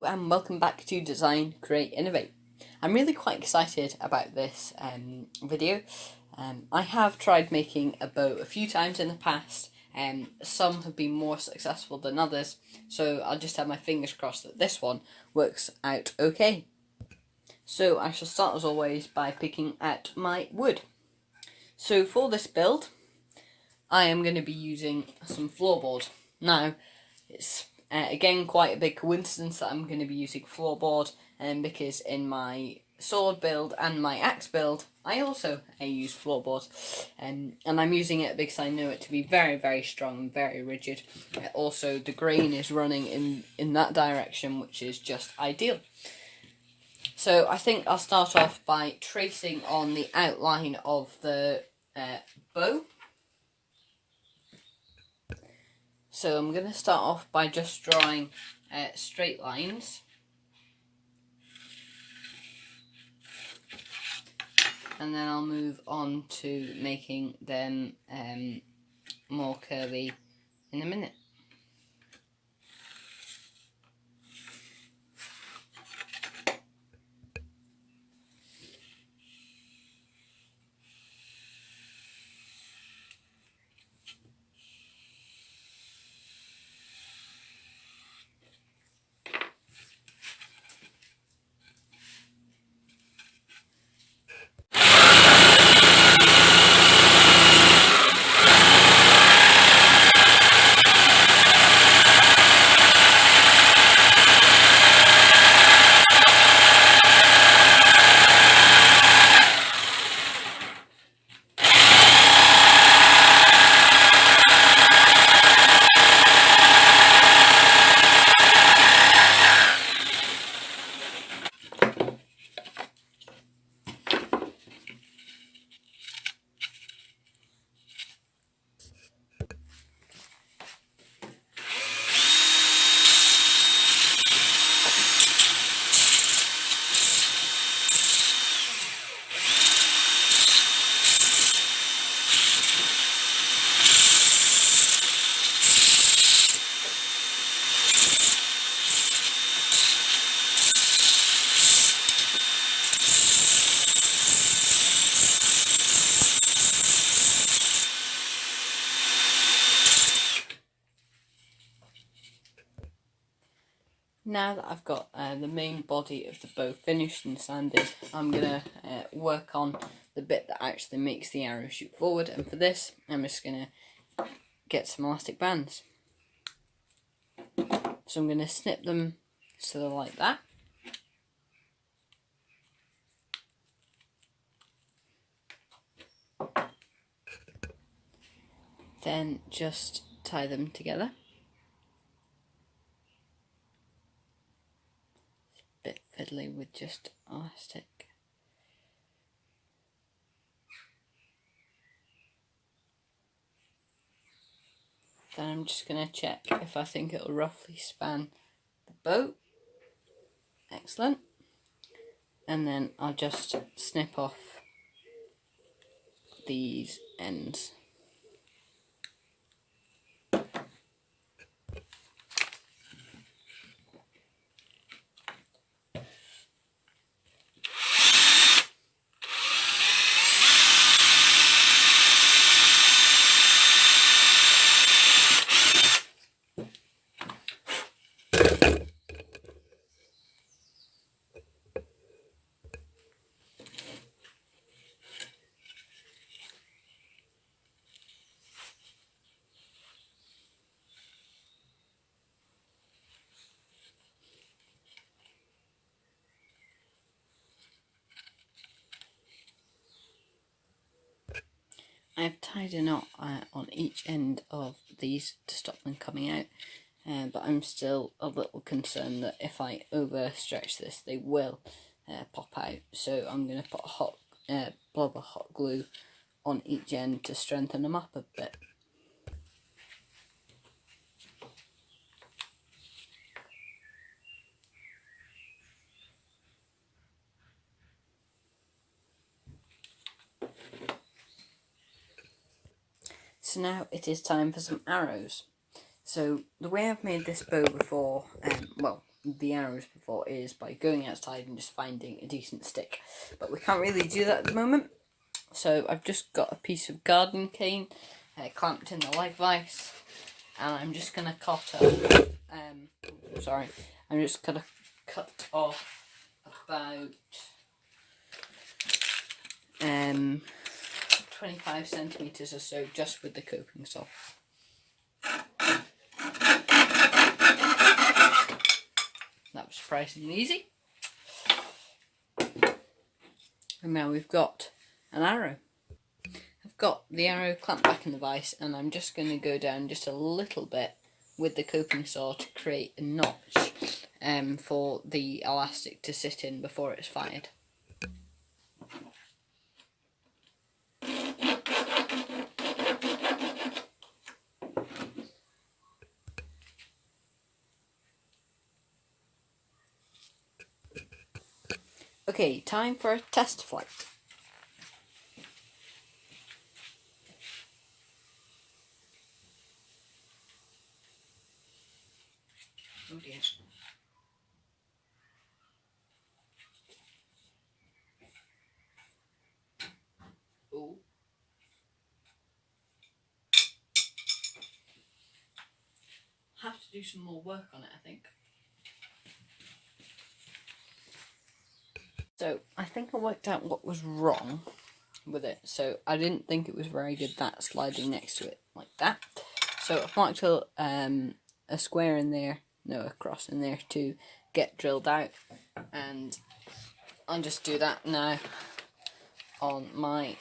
and welcome back to Design, Create, Innovate. I'm really quite excited about this video. I have tried making a bow a few times in the past, and some have been more successful than others, so I'll just have my fingers crossed that this one works out okay. So I shall start as always by picking out my wood. So for this build, I am going to be using some floorboard. Now, it's again quite a big coincidence that I'm going to be using floorboard, because in my sword build and my axe build I also use floorboard, and I'm using it because I know it to be very, very strong and very rigid. Also, the grain is running in that direction, which is just ideal. So I think I'll start off by tracing on the outline of the bow. So I'm going to start off by just drawing straight lines. And then I'll move on to making them more curvy in a minute. Now that I've got the main body of the bow finished and sanded, I'm going to work on the bit that actually makes the arrow shoot forward, and for this I'm just going to get some elastic bands. So I'm going to snip them so they're like that. Then just tie them together. Bit fiddly with just elastic. Then I'm just going to check if I think it'll roughly span the bow. Excellent. And then I'll just snip off these ends. I've tied a knot on each end of these to stop them coming out, but I'm still a little concerned that if I overstretch this they will pop out, so I'm going to put a blob of hot glue on each end to strengthen them up a bit. So now it is time for some arrows. So the way I've made this bow before, well, the arrows before is by going outside and just finding a decent stick. But we can't really do that at the moment. So I've just got a piece of garden cane clamped in the leg vise, and I'm just going to cut off, I'm just going to cut off about 25 centimetres or so just with the coping saw. That was surprisingly easy. And now we've got an arrow. I've got the arrow clamped back in the vise, and I'm just going to go down just a little bit with the coping saw to create a notch for the elastic to sit in before it's fired. Okay, time for a test flight. Oh dear. Oh. Have to do some more work on it, I think. So I think I worked out what was wrong with it. So I didn't think it was very good that sliding next to it like that. So I've marked a square in there, no, a cross in there to get drilled out, and I'll just do that now on my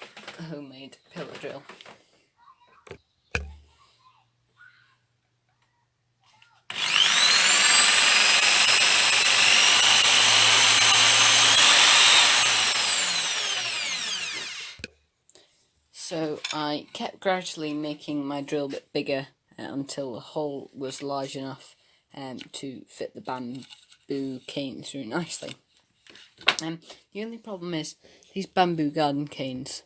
homemade pillar drill. So I kept gradually making my drill a bit bigger until the hole was large enough to fit the bamboo cane through nicely. The only problem is these bamboo garden canes,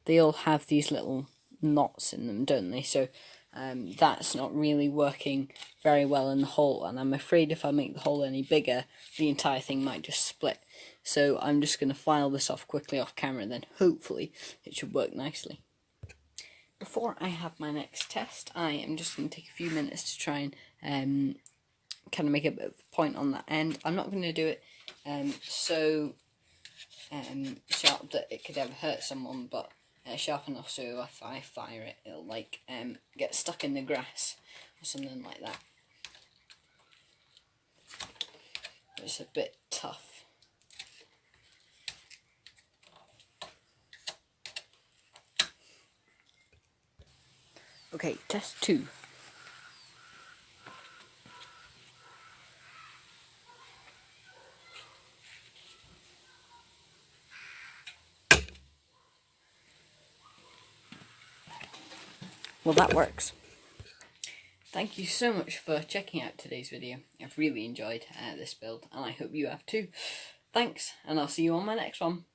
they all have these little knots in them, don't they? So that's not really working very well in the hole, and I'm afraid if I make the hole any bigger, the entire thing might just split. So I'm just going to file this off quickly off camera, and then hopefully it should work nicely. Before I have my next test, I am just going to take a few minutes to try and kind of make a bit of a point on that end. I'm not going to do it so sharp that it could ever hurt someone, but sharp enough so if I fire it, it'll like get stuck in the grass or something like that. It's a bit tough. Okay, test 2. Well, that works. Thank you so much for checking out today's video. I've really enjoyed this build, and I hope you have too. Thanks, and I'll see you on my next one.